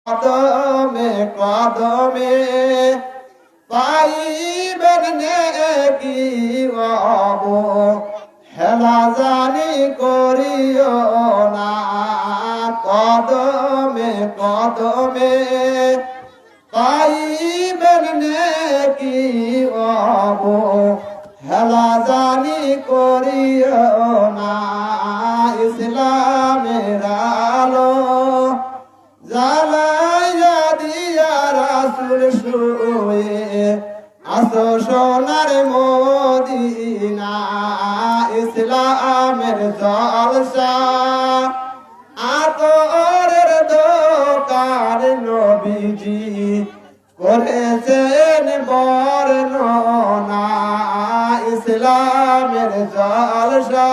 কদমে কদমে পাইবেন নেকি হেলা জানি করিও না। কদমে কদমে পাইবেন নেকি হেলা জানি করিও না। ইসলামের আলো জ্বালাইয়া দিয়া রাসূল শুয়ে আসো সোনার মদিনা। ইসলামের জলসা আতরের দোকান নবীজি করেছেন বর্ণনা। ইসলামের জলসা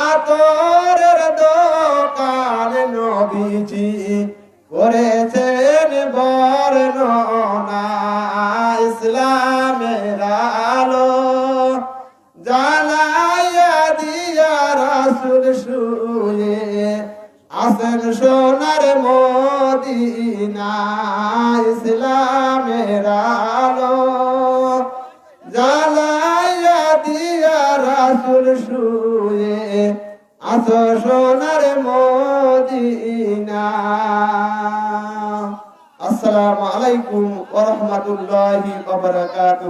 আতরের দোকান নবীজি করেছেন বর্ণনা। ইসলামের আলো জ্বালাইয়া দিয়া রাসূল শুয়ে আসেন সোনার মদিনা। ইসলামের আলো জ্বালাইয়া দিয়া রাসূল শুয়ে আসো সোনার মদিনা। আসসালামু আলাইকুম ওয়া রাহমাতুল্লাহি ওয়া বারাকাতুহু।